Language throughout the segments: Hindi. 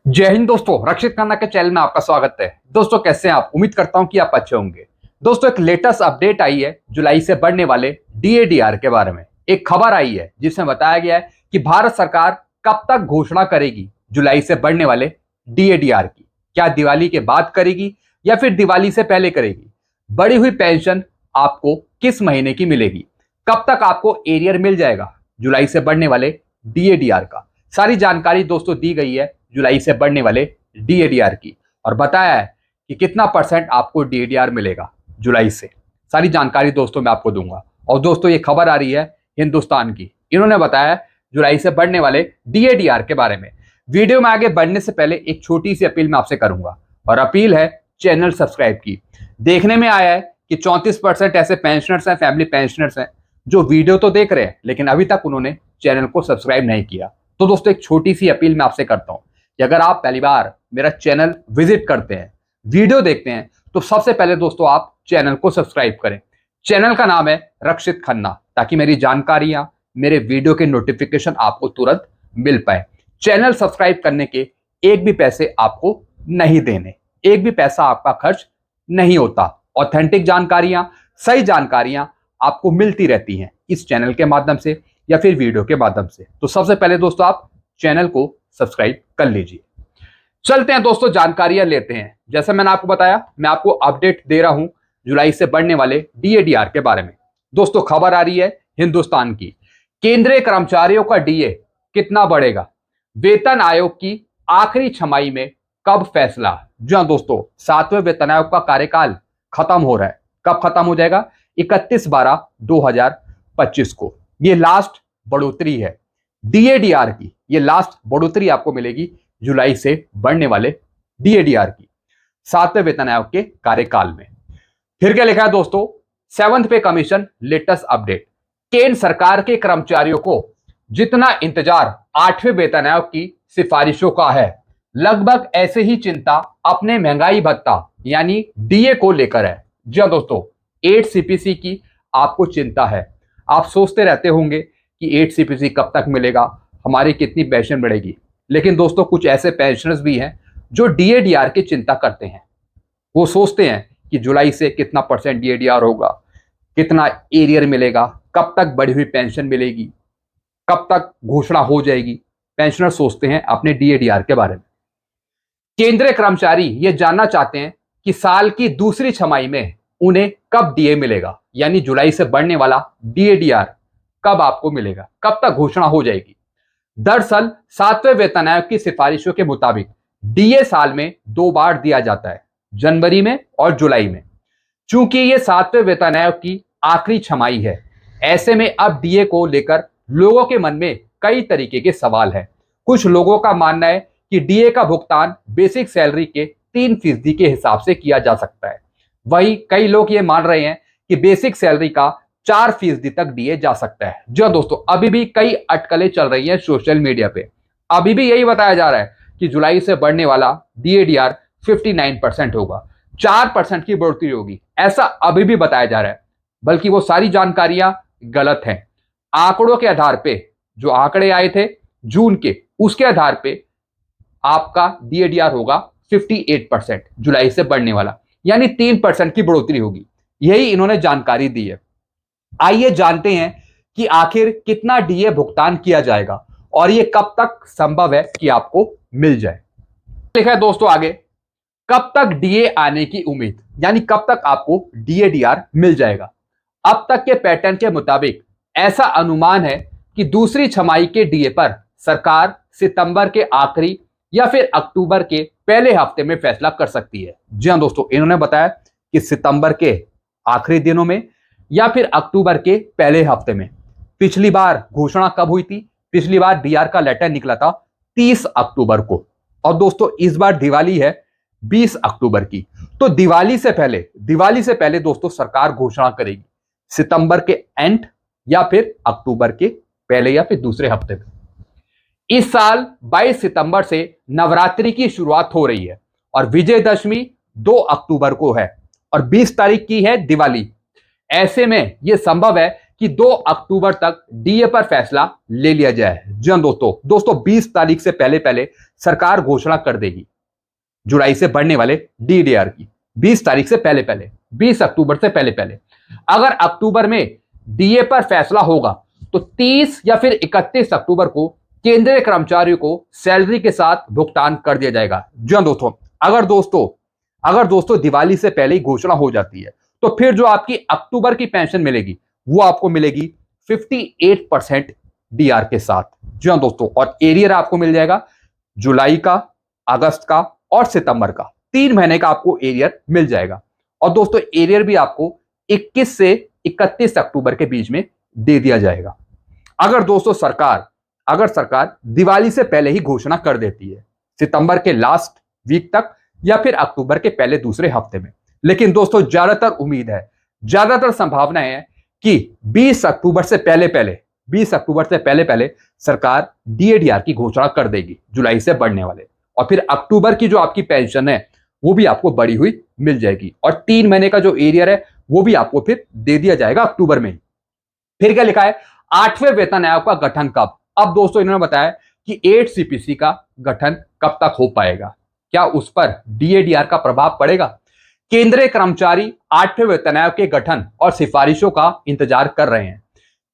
जय हिंद दोस्तों, रक्षित खन्ना के चैनल में आपका स्वागत है। दोस्तों कैसे हैं आप? उम्मीद करता हूं कि आप अच्छे होंगे। दोस्तों एक लेटेस्ट अपडेट आई है जुलाई से बढ़ने वाले डीएडीआर के बारे में। एक खबर आई है जिसमें बताया गया है कि भारत सरकार कब तक घोषणा करेगी जुलाई से बढ़ने वाले डीएडीआर की। क्या दिवाली के बाद करेगी या फिर दिवाली से पहले करेगी? बढ़ी हुई पेंशन आपको किस महीने की मिलेगी? कब तक आपको एरियर मिल जाएगा जुलाई से बढ़ने वाले डीएडीआर का? सारी जानकारी दोस्तों दी गई है जुलाई से बढ़ने वाले डीएडीआर की, और बताया है कि कितना परसेंट आपको डीएडीआर मिलेगा जुलाई से। सारी जानकारी दोस्तों मैं आपको दूंगा। और दोस्तों ये खबर आ रही है हिंदुस्तान की, इन्होंने बताया जुलाई से बढ़ने वाले डीएडीआर के बारे में। वीडियो में आगे बढ़ने से पहले एक छोटी सी अपील मैं आपसे करूंगा, और अपील है चैनल सब्सक्राइब की। देखने में आया है कि 34% ऐसे पेंशनर्स हैं, फैमिली पेंशनर्स हैं, जो वीडियो तो देख रहे हैं लेकिन अभी तक उन्होंने चैनल को सब्सक्राइब नहीं किया। तो दोस्तों एक छोटी सी अपील मैं आपसे करता हूं कि अगर आप पहली बार मेरा चैनल विजिट करते हैं, वीडियो देखते हैं, तो सबसे पहले दोस्तों आप चैनल को सब्सक्राइब करें। चैनल का नाम है रक्षित खन्ना, ताकि मेरी जानकारियां, मेरे वीडियो के नोटिफिकेशन आपको तुरंत मिल पाए। चैनल सब्सक्राइब करने के एक भी पैसे आपको नहीं देने, एक भी पैसा आपका खर्च नहीं होता। ऑथेंटिक जानकारियां, सही जानकारियां आपको मिलती रहती हैं इस चैनल के माध्यम से या फिर वीडियो के माध्यम से। तो सबसे पहले दोस्तों आप चैनल को सब्सक्राइब कर लीजिए। चलते हैं दोस्तों, जानकारियां लेते हैं। जैसे मैंने आपको बताया, मैं आपको अपडेट दे रहा हूं जुलाई से बढ़ने वाले डीएडीआर के बारे में। दोस्तों खबर आ रही है हिंदुस्तान की, केंद्रीय कर्मचारियों का डीए कितना बढ़ेगा? वेतन आयोग की आखिरी छमाही में कब फैसला? जी हां दोस्तों, 7वें वेतन आयोग का कार्यकाल खत्म हो रहा है। कब खत्म हो जाएगा? 31/12/2025 को। ये लास्ट बढ़ोतरी है डीएडीआर की, ये लास्ट बढ़ोतरी आपको मिलेगी जुलाई से बढ़ने वाले डीएडीआर की 7वें वेतन आयोग के कार्यकाल में। फिर क्या लिखा है दोस्तों? 7th पे कमीशन लेटेस्ट अपडेट, केंद्र सरकार के कर्मचारियों को जितना इंतजार 8वें वेतन आयोग की सिफारिशों का है, लगभग ऐसे ही चिंता अपने महंगाई भत्ता यानी डीए को लेकर है। जी हां दोस्तों, 8 सीपीसी की आपको चिंता है। आप सोचते रहते होंगे कि 8 सीपीसी कब तक मिलेगा, हमारी कितनी पेंशन बढ़ेगी। लेकिन दोस्तों कुछ ऐसे पेंशनर्स भी हैं जो डीएडीआर की चिंता करते हैं। वो सोचते हैं कि जुलाई से कितना परसेंट डीएडीआर होगा, कितना एरियर मिलेगा, कब तक बढ़ी हुई पेंशन मिलेगी, कब तक घोषणा हो जाएगी। पेंशनर सोचते हैं अपने डीएडीआर के बारे में। केंद्रीय कर्मचारी ये जानना चाहते हैं कि साल की दूसरी छमाही में उन्हें कब डीए मिलेगा, यानी जुलाई से बढ़ने वाला डीएडीआर कब आपको मिलेगा, कब तक घोषणा हो जाएगी। दरअसल 7वें वेतन आयोग की सिफारिशों के मुताबिक डीए साल में 2 बार दिया जाता है, जनवरी में और जुलाई में। चूंकि ये 7वें वेतन आयोग की आखिरी छमाही है, ऐसे में अब डीए को लेकर लोगों के मन में कई तरीके के सवाल हैं। कुछ लोगों का मानना है कि डीए का भुगतान बेसिक सैलरी के 3% के हिसाब से किया जा सकता है। वहीं कई लोग ये मान रहे हैं कि बेसिक सैलरी का 4% तक डीए जा सकता है। जो दोस्तों अभी भी कई अटकलें चल रही हैं सोशल मीडिया पे। अभी भी यही बताया जा रहा है कि जुलाई से बढ़ने वाला डीएडीआर 59% होगा, 4% की बढ़ोतरी होगी, ऐसा अभी भी बताया जा रहा है। बल्कि वो सारी जानकारियां गलत हैं। आंकड़ों के आधार पे, जो आंकड़े आए थे जून के, उसके आधार पे आपका डीएडीआर होगा 58% जुलाई से बढ़ने वाला, यानी 3% की बढ़ोतरी होगी। यही इन्होंने जानकारी दी है। आइए जानते हैं कि आखिर कितना डीए भुगतान किया जाएगा और यह कब तक संभव है कि आपको मिल जाए। लिखा है दोस्तों आगे, कब तक डीए आने की उम्मीद, यानी कब तक आपको डीएडीआर मिल जाएगा। अब तक के पैटर्न के मुताबिक ऐसा अनुमान है कि दूसरी छमाही के डीए पर सरकार सितंबर के आखिरी या फिर अक्टूबर के पहले हफ्ते में फैसला कर सकती है। जी हां दोस्तों, इन्होंने बताया कि सितंबर के आखिरी दिनों में या फिर अक्टूबर के पहले हफ्ते में। पिछली बार घोषणा कब हुई थी? पिछली बार डीआर का लेटर निकला था 30 अक्टूबर को, और दोस्तों इस बार दिवाली है 20 अक्टूबर की। तो दिवाली से पहले दोस्तों सरकार घोषणा करेगी, सितंबर के एंड या फिर अक्टूबर के पहले या फिर दूसरे हफ्ते में। इस साल 22 सितंबर से नवरात्रि की शुरुआत हो रही है और विजयदशमी 2 अक्टूबर को है और 20 तारीख की है दिवाली। ऐसे में यह संभव है कि 2 अक्टूबर तक डीए पर फैसला ले लिया जाए। जी हाँ दोस्तों 20 तारीख से पहले पहले सरकार घोषणा कर देगी जुलाई से बढ़ने वाले डीएडीआर की। 20 तारीख से पहले पहले, 20 अक्टूबर से पहले पहले। अगर अक्टूबर में डीए पर फैसला होगा तो 30 या फिर 31 अक्टूबर को केंद्रीय कर्मचारियों को सैलरी के साथ भुगतान कर दिया जाएगा। जी हाँ दोस्तों, अगर दोस्तों दिवाली से पहले ही घोषणा हो जाती है तो फिर जो आपकी अक्टूबर की पेंशन मिलेगी वो आपको मिलेगी 58% डीआर के साथ। जी हाँ दोस्तों, और एरियर आपको मिल जाएगा जुलाई का, अगस्त का और सितंबर का। 3 महीने का आपको एरियर मिल जाएगा। और दोस्तों एरियर भी आपको 21 से 31 अक्टूबर के बीच में दे दिया जाएगा। अगर दोस्तों सरकार दिवाली से पहले ही घोषणा कर देती है, सितंबर के लास्ट वीक तक या फिर अक्टूबर के पहले दूसरे हफ्ते में। लेकिन दोस्तों ज्यादातर संभावना है कि 20 अक्टूबर से पहले पहले सरकार डीएडीआर की घोषणा कर देगी जुलाई से बढ़ने वाले। और फिर अक्टूबर की जो आपकी पेंशन है वो भी आपको बढ़ी हुई मिल जाएगी। और 3 महीने का जो एरियर है वो भी आपको फिर दे दिया जाएगा अक्टूबर में ही। फिर क्या लिखा है, 8वें वेतन आयोग का गठन कब। अब दोस्तों इन्होंने बताया कि 8 सीपीसी का गठन कब तक हो पाएगा, क्या उस पर डीएडीआर का प्रभाव पड़ेगा। केंद्रीय कर्मचारी 8वें वेतन आयोग के गठन और सिफारिशों का इंतजार कर रहे हैं।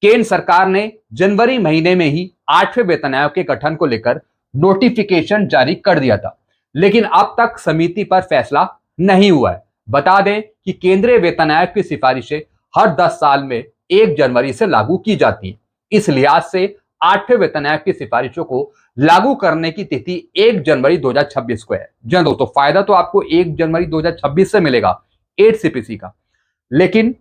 केंद्र सरकार ने जनवरी महीने में ही 8वें वेतन आयोग के गठन को लेकर नोटिफिकेशन जारी कर दिया था, लेकिन अब तक समिति पर फैसला नहीं हुआ है। बता दें कि केंद्रीय वेतन आयोग की सिफारिशें हर 10 साल में 1 जनवरी से लागू की जाती हैं। इस लिहाज से 8वें वेतन आयोग की सिफारिशों को लागू करने की तिथि 1 जनवरी 2026 को है। जी दोस्तों, फायदा तो आपको 1 जनवरी 2026 से मिलेगा 8 सीपीसी का, लेकिन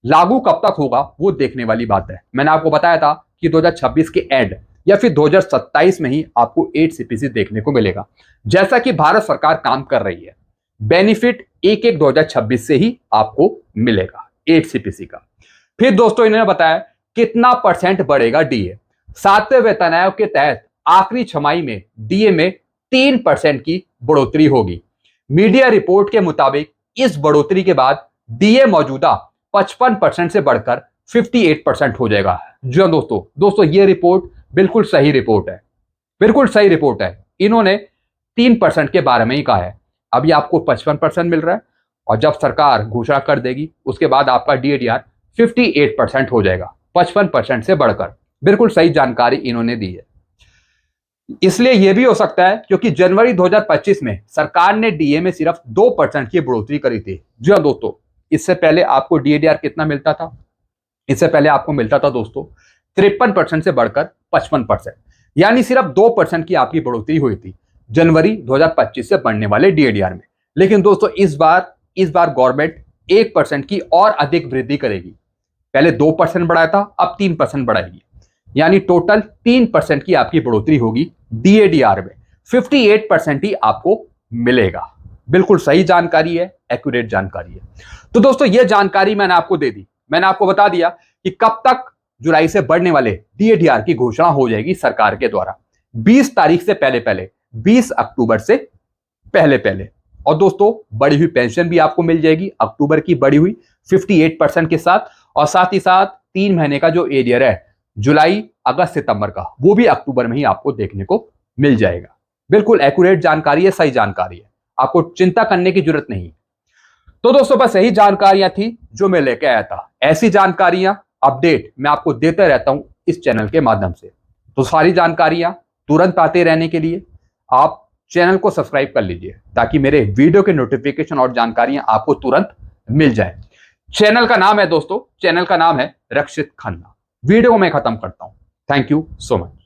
लागू कब तक होगा वो देखने वाली बात है। मैंने आपको बताया था कि 2026 के एंड या फिर 2027 में ही आपको 8 सीपीसी देखने को मिलेगा। जैसा कि भारत सरकार काम कर रही है, बेनिफिट 1/1/2026 से ही आपको मिलेगा 8 सीपीसी का। फिर दोस्तों इन्होंने बताया कितना % बढ़ेगा डीए। 7वें वेतन आयोग के तहत आखिरी छमाही में डीए में 3% की बढ़ोतरी होगी। मीडिया रिपोर्ट के मुताबिक इस बढ़ोतरी के बाद डीए मौजूदा 55% से बढ़कर 58% हो जाएगा। जी हाँ दोस्तों ये रिपोर्ट बिल्कुल सही रिपोर्ट है। इन्होंने 3% के बारे में ही कहा है। अभी आपको 55% मिल रहा है और जब सरकार घोषणा कर देगी उसके बाद आपका डीएडीआर 58% हो जाएगा 55% से बढ़कर। बिल्कुल सही जानकारी इन्होंने दी है। इसलिए यह भी हो सकता है क्योंकि जनवरी 2025 में सरकार ने डीए में सिर्फ 2% की बढ़ोतरी करी थी। जी हाँ दोस्तों, इससे पहले आपको डीएडीआर कितना मिलता था? इससे पहले आपको मिलता था दोस्तों 53% से बढ़कर 55%, यानी सिर्फ 2% की आपकी बढ़ोतरी हुई थी जनवरी 2025 से बढ़ने वाले डीएडीआर में। लेकिन दोस्तों इस बार गवर्नमेंट 1% की और अधिक वृद्धि करेगी। पहले 2% बढ़ाया था, अब 3% बढ़ाएगी, यानी टोटल 3% की आपकी बढ़ोतरी होगी डीएडीआर में। 58% ही आपको मिलेगा। बिल्कुल सही जानकारी है, एक्यूरेट जानकारी है। तो दोस्तों ये जानकारी मैंने आपको दे दी। मैंने आपको बता दिया कि कब तक जुलाई से बढ़ने वाले डीएडीआर की घोषणा हो जाएगी सरकार के द्वारा। 20 तारीख से पहले पहले, 20 अक्टूबर से पहले पहले। और दोस्तों बढ़ी हुई पेंशन भी आपको मिल जाएगी अक्टूबर की बढ़ी हुई 58% के साथ, और साथ ही साथ 3 महीने का जो एरियर है जुलाई, अगस्त, सितंबर का, वो भी अक्टूबर में ही आपको देखने को मिल जाएगा। बिल्कुल एक्यूरेट जानकारी है, सही जानकारी है, आपको चिंता करने की जरूरत नहीं। तो दोस्तों बस यही जानकारियां थी जो मैं लेके आया था। ऐसी जानकारियां, अपडेट मैं आपको देते रहता हूं इस चैनल के माध्यम से। तो सारी जानकारियां तुरंत पाते रहने के लिए आप चैनल को सब्सक्राइब कर लीजिए ताकि मेरे वीडियो के नोटिफिकेशन और जानकारियां आपको तुरंत मिल जाए। चैनल का नाम है दोस्तों, चैनल का नाम है रक्षित खन्ना। वीडियो को मैं खत्म करता हूं। Thank you so much.